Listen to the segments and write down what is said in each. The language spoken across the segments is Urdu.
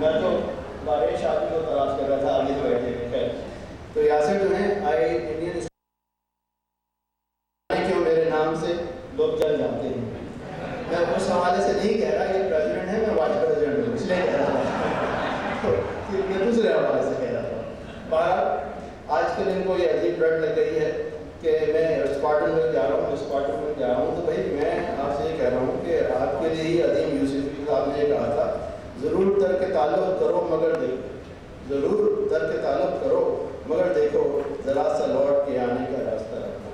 میں تو بارش آدمی کو تلاش کر رہا تھا آگے جو بیٹھے ہوئے. خیر تو یاسر جو ہیں انڈین کیوں میرے نام سے لوگ جل جاتے ہیں. میں اس حوالے سے نہیں کہہ رہا یہ پریزیڈنٹ ہے, میں وائس پریزیڈنٹ ہوں اس لیے کہہ رہا تھا. میں دوسرے حوالے سے کہہ رہا تھا. باہر آج کے دن کو یہ عجیب ڈر لگ گئی ہے کہ میں اسپارٹن میں جا رہا ہوں تو بھائی میں آپ سے یہ کہہ رہا ہوں کہ آپ کے لیے ہی عظیم یوسفی صاحب نے یہ کہا تھا ضرور ترک تعلق کرو مگر دیکھو, ضرور ترک تعلق کرو مگر دیکھو ذرا سا لوٹ کے آنے کا راستہ رکھنا.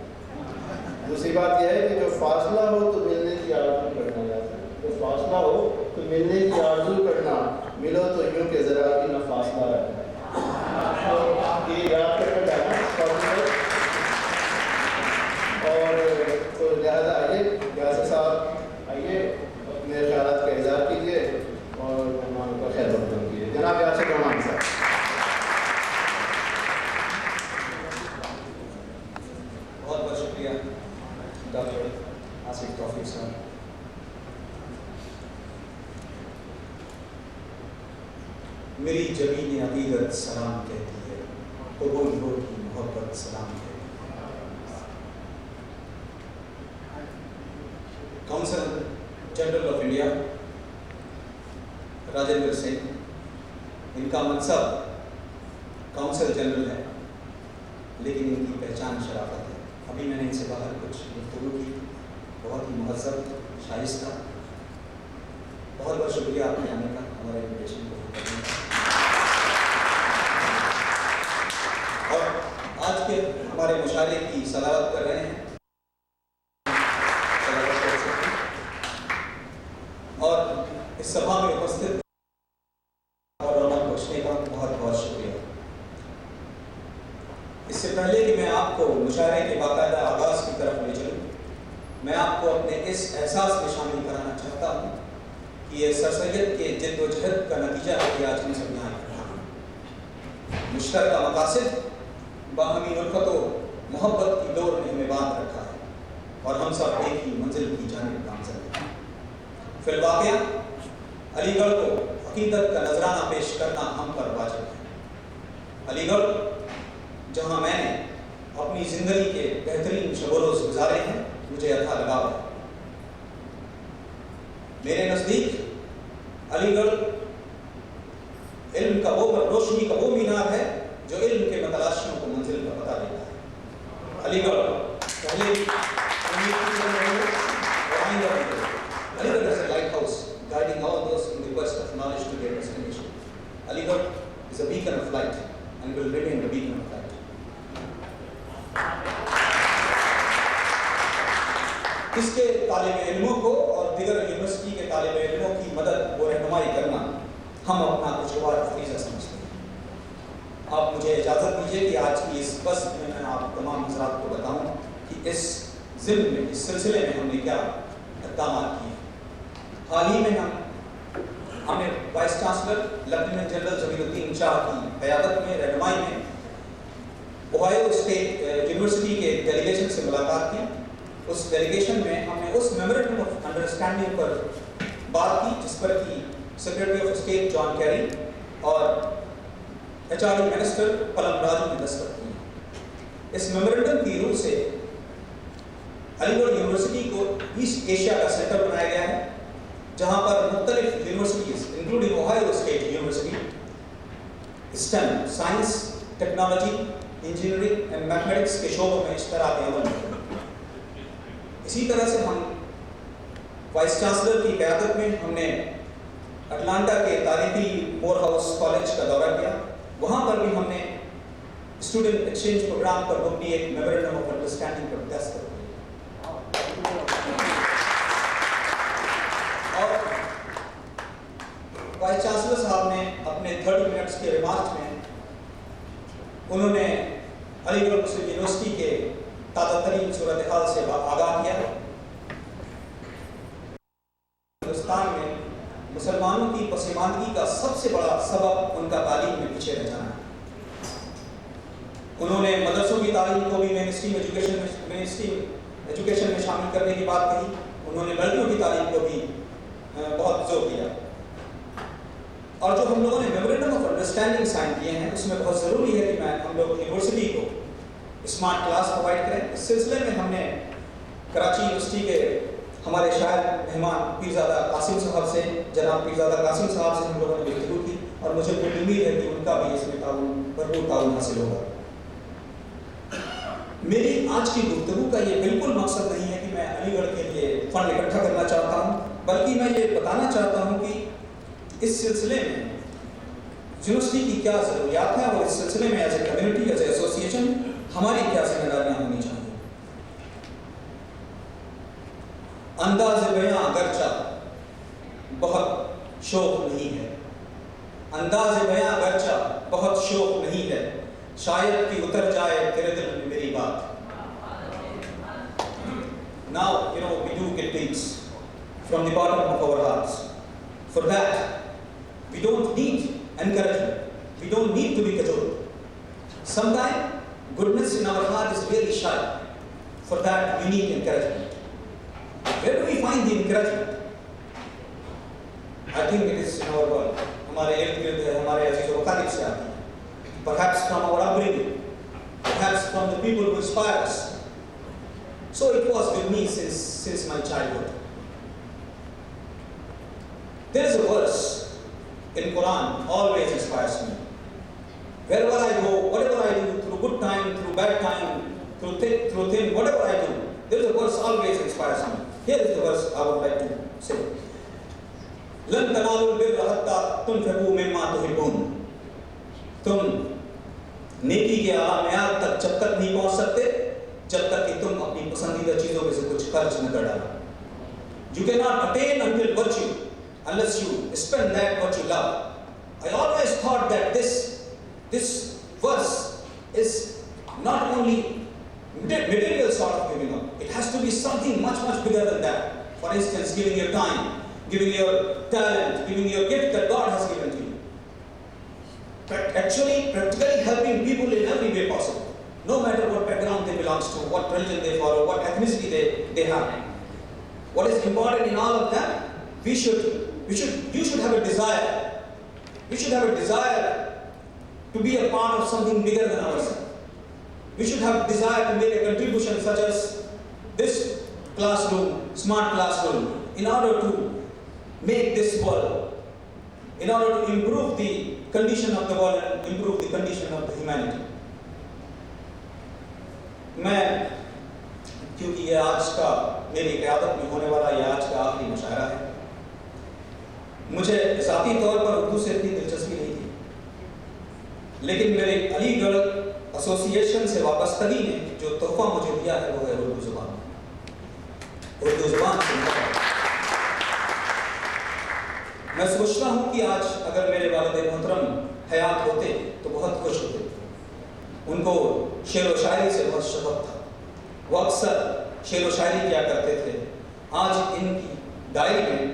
دوسری بات یہ ہے کہ جو فاصلہ ہو تو ملنے کی آرزو کرنا جاتا ہے, جو فاصلہ ہو تو ملنے کی آرزو کرنا, ملو تو یوں کہ ذرا بھی نہ فاصلہ رکھنا. تو یہ یاد کر کے جانا. اور تو لہٰذا آئیے یاسر صاحب آئیے اپنے خیالات کا اظہار کیجیے اور مہمانوں کا خیر مقدم کیجیے. جناب یاسر نعمان صاحب. بہت بہت شکریہ ڈاکٹر آصف توفیق صاحب. میری جبین عقیدت سلام کہتی ہے, قبول ہو کی محبت سلام کہتی ہے. Consul general of India Rajinder Singh, ان کا منصب کونسل جنرل ہے لیکن ان کی پہچان شرافت ہے. ابھی میں نے ان سے باہر کچھ گفتگو کی, بہت ہی مہذب شائستہ. بہت بہت شکریہ آپ کے آنے کا, ہمارے انویٹیشن کو کرنے کا. اور آج کے ہمارے مشاعرے کی صدارت کر رہے ہیں اور اس سبھا میں اپستھت اور رونق بخشنے کا بہت بہت شکریہ. اس سے پہلے کہ میں آپ کو مشاعرے کے باقاعدہ آغاز کی طرف لے چلوں, میں آپ کو اپنے اس احساس میں شامل کرانا چاہتا ہوں کہ یہ سر سید کے جد و جہد کا نتیجہ ہے کہ آج ہم سب یہاں اکٹھا ہیں. مشترکہ مقاصد باہمی الفت و محبت کی ڈور نے ہمیں باندھ رکھا ہے اور ہم سب ایک ہی منزل کی جانب گامزن ہیں. فی الواقع علی گڑھ کو عقیدت کا نذرانہ پیش کرنا ہم پر واجب ہے. علی گڑھ جہاں میں نے اپنی زندگی کے بہترین شب و روز گزارے ہیں, مجھے اتھا لگاؤ ہے. میرے نزدیک علی گڑھ علم کا وہ روشنی کا وہ مینار ہے جو علم کے متلاشیوں کو منزل کا پتہ دیتا ہے. علی گڑھ پہلے Aligarh is a lighthouse guiding all those in the quest of knowledge to their destination. Aligarh is a beacon of light and will remain a beacon of light. اس کے طالب علموں کو اور دیگر یونیورسٹی کے طالب علموں کی مدد و رہنمائی کرنا ہم اپنا خوشگوار فریضہ سمجھتے ہیں. آپ مجھے اجازت دیجیے کہ آج کی اس بس میں آپ تمام حضرات کو بتاؤں کہ اس ضمن میں, اس سلسلے میں ہم نے کیا اقدامات کیے. حال ہی میں ہمیں وائس چانسلر لیفٹیننٹ جنرل ضمیر الدین شاہ کی قیادت میں رہنمائی میں اوہایو اسٹیٹ یونیورسٹی کے ڈیلیگیشن سے ملاقات کی. اس ڈیلیگیشن میں ہم نے اس میمورنڈم آف انڈرسٹینڈنگ پر بات کی جس پر کہ secretary of state John Kerry اور HRD منسٹر پلم راجو نے دستخط کی. اس میمورنڈم کی روح سے علی گڑھ یونیورسٹی کو ایسٹ ایشیا کا سینٹر بنایا گیا ہے جہاں پر مختلف universities including Ohio State University STEM, science, technology, engineering and mathematics کے شعبوں میں اشتراک عمل ہے. اسی طرح سے ہم وائس چانسلر کی قیادت میں ہم نے اٹلانٹا کے تاریخی مور ہاؤس کالج کا دورہ کیا. وہاں پر بھی ہم نے اسٹوڈنٹ ایکسچینج پروگرام پر مبنی ایک میمورنڈم آف انڈرسٹینڈنگ پر دستخط کی. اور وائس چانسلر صاحب نے اپنے 30 منٹس کے ریمارکس میں انہوں نے علی گڑھ مسلم یونیورسٹی کے تازہ ترین صورتحال سے آگاہ کیا. ہندوستان میں مسلمانوں کی پسماندگی کا سب سے بڑا سبب ان کا تعلیم میں پیچھے رہ جانا ہے. انہوں نے مدرسوں کی تعلیم کو بھی مین اسٹریم ایجوکیشن میں شامل کرنے کی بات کہی. انہوں نے لڑکیوں کی تعلیم کو بھی بہت زور دیا. اور جو ہم لوگوں نے میمورینڈم آف انڈرسٹینڈنگ سائن کیے ہیں اس میں بہت ضروری ہے کہ ہم لوگ یونیورسٹی کو اسمارٹ کلاس پرووائڈ کریں. اس سلسلے میں ہم نے کراچی یونیورسٹی کے ہمارے شاعر مہمان پیرزادہ قاسم صاحب سے، جناب پیرزادہ قاسم صاحب سے ہم لوگوں نے گفتگو کی، اور مجھے بڑی امید ہے کہ ان کا بھی اس میں بھرپور تعاون حاصل ہوگا. میری آج کی گفتگو کا یہ بالکل مقصد نہیں ہے کہ میں علی گڑھ کے لیے فنڈ اکٹھا کرنا چاہتا ہوں، بلکہ میں یہ بتانا چاہتا ہوں کہ اس سلسلے میں یونیورسٹی کی کیا ضروریات ہیں، اور اس سلسلے میں as a community, as a association ہماری کیا ذمہ داریاں ہونی چاہیے. انداز بیاں اگرچہ بہت شوق نہیں ہے، انداز بیاں اگرچہ بہت شوق نہیں ہے، شاید کہ اتر جائے تیرے دل میں میری بات. Now, we do get things from the bottom of our hearts. For that, we don't need encouragement. We don't need to be cajoled. Sometimes, goodness in our heart is really shy. For that, we need encouragement. Where do we find the encouragement? I think it is in our world. ہمارے ارد گرد ہے، ہمارے عزیز و اقارب سے آتی ہے. Perhaps from our upbringing, perhaps from the people who inspire us. So it was with me since my childhood. There is a verse in Quran always inspires me. Wherever I go, whatever I do, through good time, through bad time, through thin, whatever I do, there is a verse always inspires me. Here is the verse I would like to say. لن تنالوا البر حتى تنفقوا مما تحبون. تم نیکی کے اعلیٰ معیار تک جب تک نہیں پہنچ سکتے جب تک کہ تم اپنی پسندیدہ چیزوں میں سے کچھ خرچ نہ کر ڈالو. You cannot attain until virtue unless you spend that what you love. I always thought that this verse is not only material sort of giving up. It has to be something much, much bigger than that. For instance, giving your time, giving your talent, giving your gift that God has given to you. Actually, practically helping people in every way possible. No matter what background they belong to, what religion they follow, what ethnicity they have. What is important in all of that? You should have a desire. We should have a desire to be a part of something bigger than ourselves. We should have a desire to make a contribution such as this classroom, smart classroom, in order to make this world, in order to improve the condition of the world and improve the condition of the humanity. میں کیونکہ یہ آج کا میری قیادت میں ہونے والا یہ آج کا آخری مشاعرہ ہے، مجھے ذاتی طور پر اردو سے اتنی دلچسپی نہیں تھی، لیکن میرے علی گڑھ ایسوسیشن سے وابستگی نے جو تحفہ مجھے دیا ہے وہ ہے اردو زبان. اردو زبان سے میں سوچتا ہوں کہ آج اگر میرے والد محترم حیات ہوتے تو بہت خوش ہوتے. ان کو شعر و شاعری سے بہت شغف تھا، وہ اکثر شعر و شاعری کیا کرتے تھے. آج ان کی ڈائری میں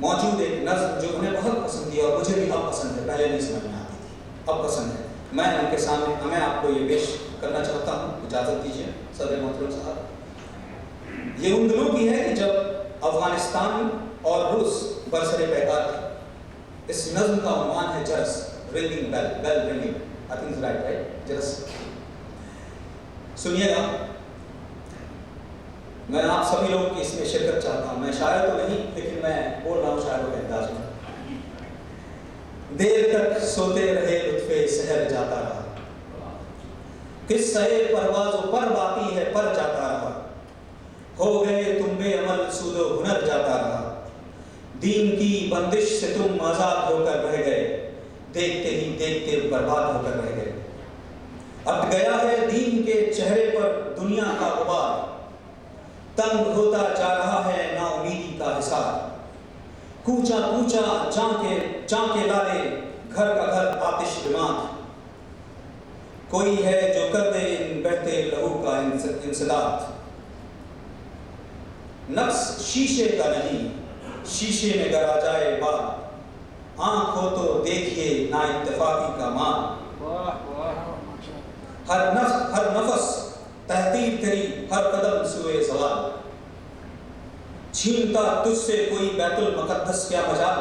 موجود ایک نظم جو انہیں بہت پسند ہے اور مجھے بھی اب پسند ہے، پہلے نہیں سمجھ میں آتی تھی، اب پسند ہے. میں ان کے سامنے میں آپ کو یہ پیش کرنا چاہتا ہوں، اجازت دیجیے صدر محترم صاحب. یہ ان دنوں کی ہے کہ جب افغانستان اور روس برسر پیکار تھے. اس نظم کا عنوان ہے جرس، ringing bell, bell ringing. I think it's right? جرس. سنیے گا، میں آپ سبھی لوگ کی اس میں شرکت چاہتا ہوں. میں شاعر تو نہیں لیکن میں بول رہا ہوں شاعروں کے انداز میں. دیر تک سوتے رہے لطفے سحر جاتا رہا، قصہ پرواز و پر باقی ہے پر جاتا رہا. ہو گئے تم بے عمل سود و ہنر جاتا رہا. دین کی بندش سے تم آزاد ہو کر رہ گئے، دیکھتے ہی دیکھتے برباد ہو کر رہ گئے. اب گیا ہے دین کے چہرے پر دنیا کا غبار، تنگ ہوتا جا رہا ہے نا امیدی کا حصار. کوچا کوچا جان کے لالے، گھر کا گھر آتش بمات. کوئی ہے جو کر دے ان بہتے لہو کا انسداد. نفس شیشے کا نہیں، شیشے میں گر آ جائے بات. آنکھ ہو تو دیکھیے نا اتفاقی کا مال. ہر نفس تحقیر تیری، ہر قدم سوئے زوال. چھینتا تجھ سے کوئی بیت المقدس کیا مجال.